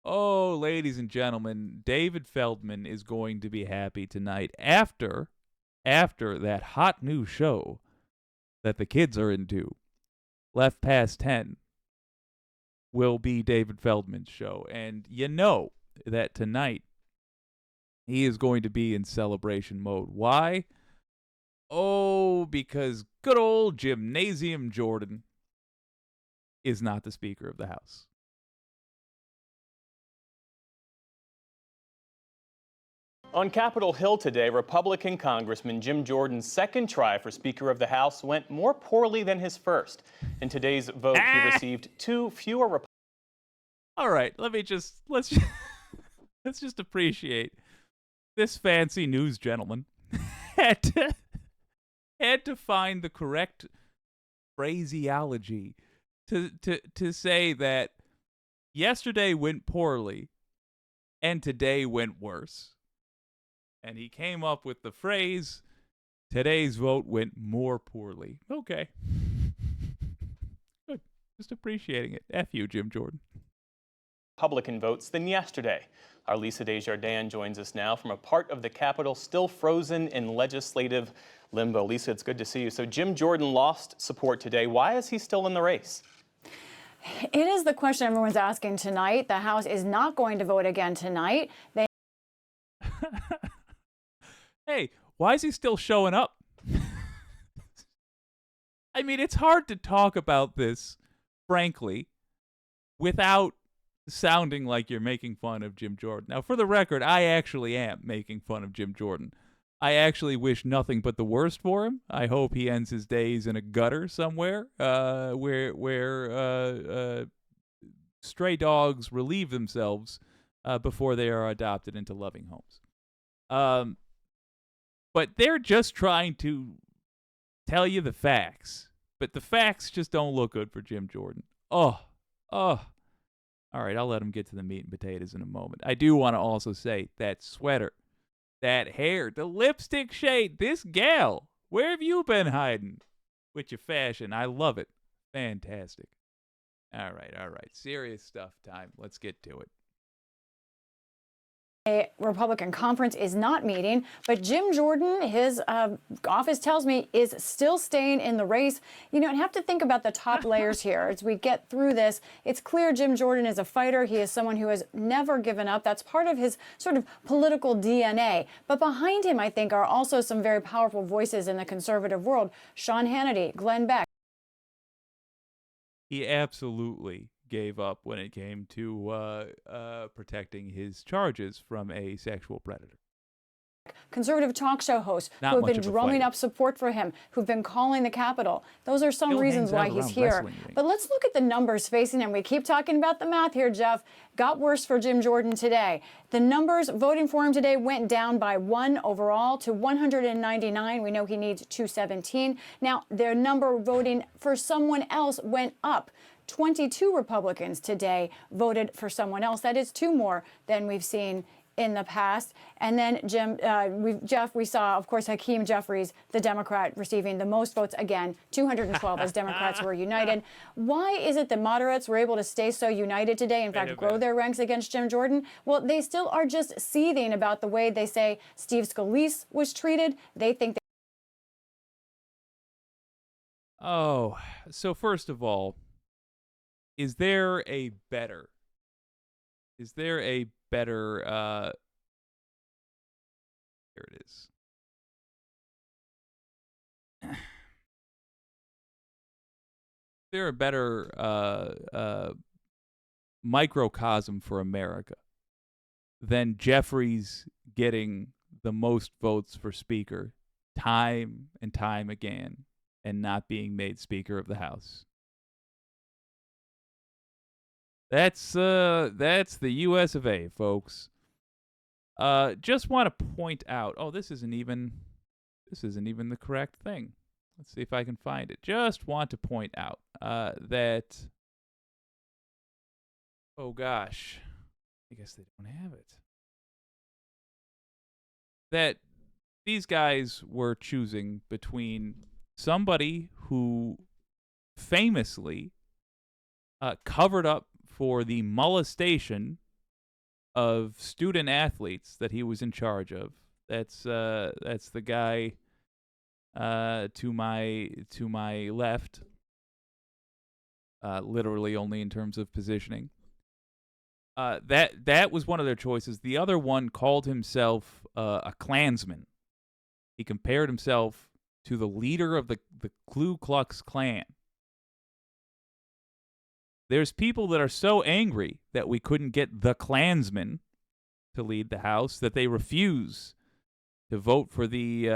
Oh, ladies and gentlemen, David Feldman is going to be happy tonight after that hot new show that the kids are into. Left Past 10 will be David Feldman's show. And you know that tonight he is going to be in celebration mode. Why? Oh, because good old Gymnasium Jordan is not the Speaker of the House. On Capitol Hill today, Republican Congressman Jim Jordan's second try for Speaker of the House went more poorly than his first. In today's vote, he received 2 fewer. All right, let's just appreciate this fancy news gentleman had to find the correct phraseology to say that yesterday went poorly and today went worse. And he came up with the phrase, today's vote went more poorly. Okay. Good. Just appreciating it. F you, Jim Jordan. Republican votes than yesterday. Our Lisa Desjardins joins us now from a part of the Capitol still frozen in legislative limbo. Lisa, it's good to see you. So Jim Jordan lost support today. Why is he still in the race? It is the question everyone's asking tonight. The House is not going to vote again tonight. Hey, why is he still showing up? I mean, it's hard to talk about this, frankly, without sounding like you're making fun of Jim Jordan. Now, for the record, I actually am making fun of Jim Jordan. I actually wish nothing but the worst for him. I hope he ends his days in a gutter somewhere, where stray dogs relieve themselves before they are adopted into loving homes. But they're just trying to tell you the facts. But the facts just don't look good for Jim Jordan. Oh. All right, I'll let him get to the meat and potatoes in a moment. I do want to also say that sweater, that hair, the lipstick shade, this gal, where have you been hiding with your fashion? I love it. Fantastic. All right. Serious stuff time. Let's get to it. A Republican conference is not meeting, but Jim Jordan, his office tells me, is still staying in the race. You know, I have to think about the top layers here as we get through this. It's clear Jim Jordan is a fighter. He is someone who has never given up. That's part of his sort of political DNA. But behind him, I think, are also some very powerful voices in the conservative world. Sean Hannity, Glenn Beck. He absolutely gave up when it came to protecting his charges from a sexual predator. Conservative talk show hosts who have been drumming up support for him, who've been calling the Capitol. Those are some reasons why he's here. But let's look at the numbers facing him. We keep talking about the math here, Jeff. Got worse for Jim Jordan today. The numbers voting for him today went down by 1 overall to 199. We know he needs 217. Now, their number voting for someone else went up. 22 Republicans today voted for someone else. That is 2 more than we've seen in the past. And then, Jeff, we saw, of course, Hakeem Jeffries, the Democrat, receiving the most votes again, 212 as Democrats were united. Why is it that moderates were able to stay so united today, in fact, grow their ranks against Jim Jordan? Well, they still are just seething about the way they say Steve Scalise was treated. They think Oh, so first of all, is there a better here it is. Is there a better microcosm for America than Jeffries getting the most votes for Speaker time and time again and not being made Speaker of the House? That's the US of A, folks. Just want to point out. Oh, this isn't even the correct thing. Let's see if I can find it. Just want to point out that. Oh gosh, I guess they don't have it. That these guys were choosing between somebody who famously covered up for the molestation of student athletes that he was in charge of. That's the guy to my left, literally only in terms of positioning. That was one of their choices. The other one called himself a Klansman. He compared himself to the leader of the Ku Klux Klan. There's people that are so angry that we couldn't get the Klansman to lead the House that they refuse to vote for the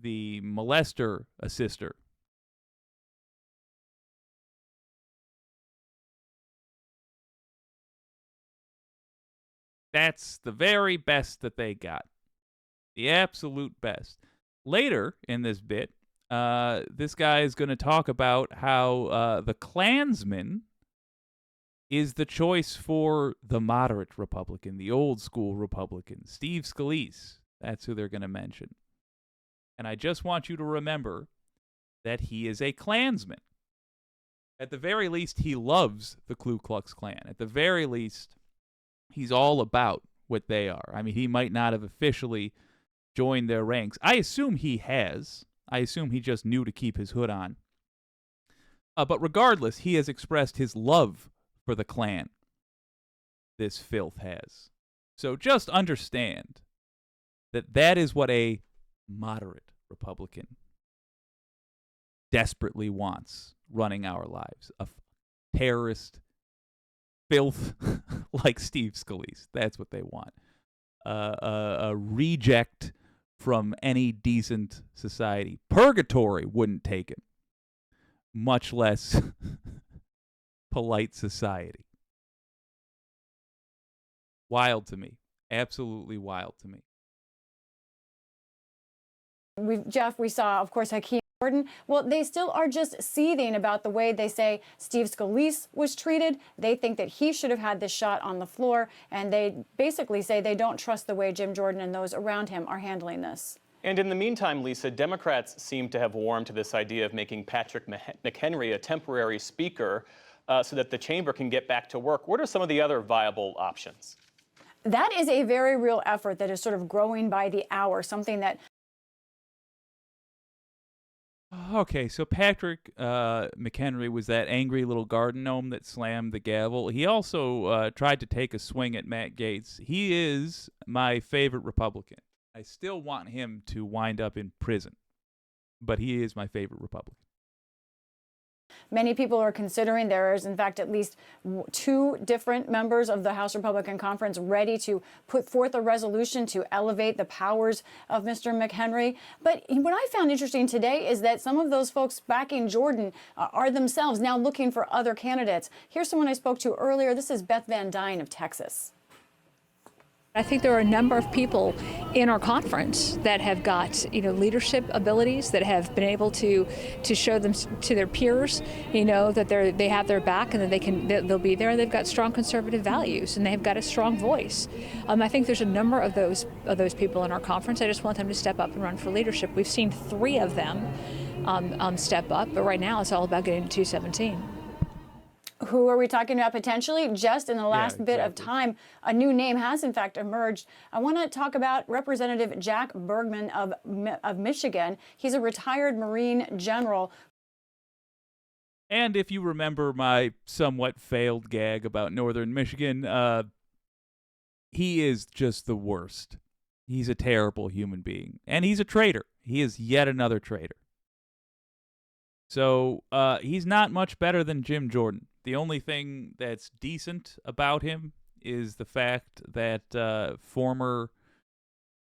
molester assister. That's the very best that they got. The absolute best. Later in this bit, this guy is going to talk about how the Klansman is the choice for the moderate Republican, the old school Republican, Steve Scalise. That's who they're going to mention. And I just want you to remember that he is a Klansman. At the very least, he loves the Ku Klux Klan. At the very least, he's all about what they are. I mean, he might not have officially joined their ranks. I assume he has. I assume he just knew to keep his hood on. But regardless, he has expressed his love for the Klan. This filth has. So just understand that is what a moderate Republican desperately wants running our lives. A terrorist filth like Steve Scalise. That's what they want. A reject from any decent society. Purgatory wouldn't take him, much less polite society. Wild to me. Absolutely wild to me. Jeff, we saw, of course, Hakeem Gordon. Well, they still are just seething about the way they say Steve Scalise was treated. They think that he should have had this shot on the floor, and they basically say they don't trust the way Jim Jordan and those around him are handling this. And in the meantime, Lisa, Democrats seem to have warmed to this idea of making Patrick McHenry a temporary speaker so that the chamber can get back to work. What are some of the other viable options? That is a very real effort that is sort of growing by the hour, something that Okay, so Patrick McHenry was that angry little garden gnome that slammed the gavel. He also tried to take a swing at Matt Gaetz. He is my favorite Republican. I still want him to wind up in prison, but he is my favorite Republican. Many people are considering. There is, in fact, at least 2 different members of the House Republican Conference ready to put forth a resolution to elevate the powers of Mr. McHenry. But what I found interesting today is that some of those folks backing Jordan are themselves now looking for other candidates. Here's someone I spoke to earlier. This is Beth Van Dyne of Texas. I think there are a number of people in our conference that have got, leadership abilities, that have been able to show them to their peers, that they have their back and that they'll be there. They've got strong conservative values and they've got a strong voice. I think there's a number of those people in our conference. I just want them to step up and run for leadership. We've seen 3 of them step up, but right now it's all about getting to 217. Who are we talking about potentially? Just in the last bit of time, a new name has in fact emerged. I want to talk about Representative Jack Bergman of Michigan. He's a retired Marine general. And if you remember my somewhat failed gag about Northern Michigan, he is just the worst. He's a terrible human being. And he's a traitor. He is yet another traitor. So he's not much better than Jim Jordan. The only thing that's decent about him is the fact that former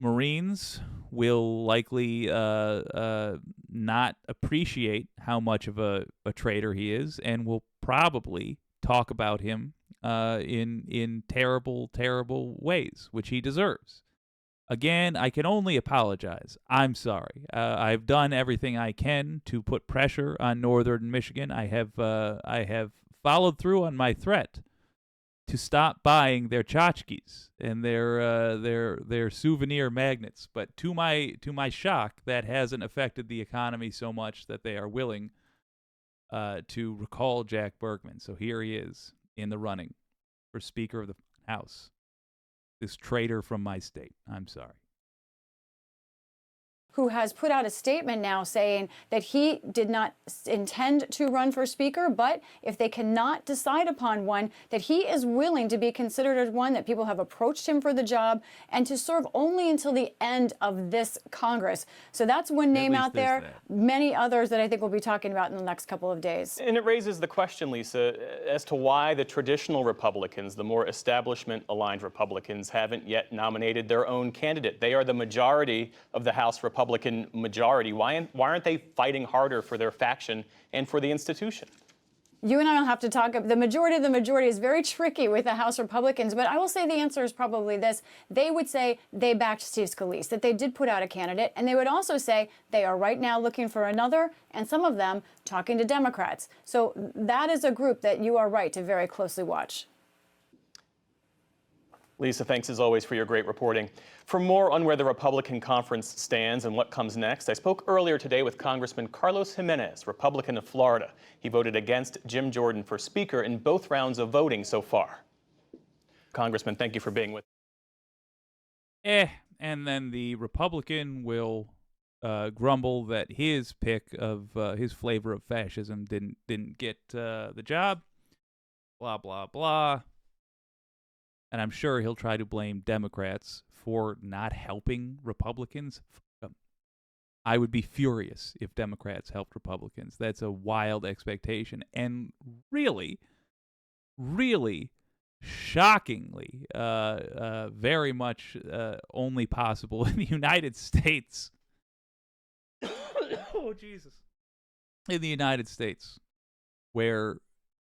Marines will likely not appreciate how much of a traitor he is, and will probably talk about him in terrible, terrible ways, which he deserves. Again, I can only apologize. I'm sorry. I've done everything I can to put pressure on Northern Michigan. I have followed through on my threat to stop buying their tchotchkes and their souvenir magnets. But to my shock, that hasn't affected the economy so much that they are willing to recall Jack Bergman. So here he is in the running for Speaker of the House. This traitor from my state. I'm sorry. Who has put out a statement now saying that he did not intend to run for speaker, but if they cannot decide upon one, that he is willing to be considered as one, that people have approached him for the job, and to serve only until the end of this Congress. So that's one name out there. Many others that I think we'll be talking about in the next couple of days. And it raises the question, Lisa, as to why the traditional Republicans, the more establishment-aligned Republicans, haven't yet nominated their own candidate. They are the majority of the House Republican majority. Why aren't they fighting harder for their faction and for the institution? You and I will have to talk. The majority of the majority is very tricky with the House Republicans, but I will say the answer is probably this. They would say they backed Steve Scalise, that they did put out a candidate, and they would also say they are right now looking for another, and some of them talking to Democrats. So that is a group that you are right to very closely watch. Lisa, thanks as always for your great reporting. For more on where the Republican conference stands and what comes next, I spoke earlier today with Congressman Carlos Jimenez, Republican of Florida. He voted against Jim Jordan for Speaker in both rounds of voting so far. Congressman, thank you for being with us. And then the Republican will grumble that his pick of his flavor of fascism didn't get the job. Blah, blah, blah. And I'm sure he'll try to blame Democrats for not helping Republicans. I would be furious if Democrats helped Republicans. That's a wild expectation. And really, really shockingly, very much only possible in the United States. Oh, Jesus. In the United States, where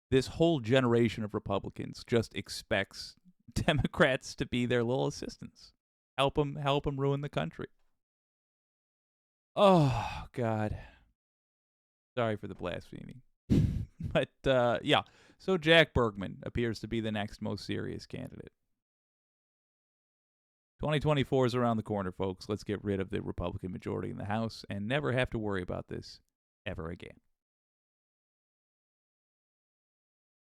this whole generation of Republicans just expects Democrats to be their little assistants. Help them ruin the country. Oh, God. Sorry for the blasphemy. But, yeah. So Jack Bergman appears to be the next most serious candidate. 2024 is around the corner, folks. Let's get rid of the Republican majority in the House and never have to worry about this ever again.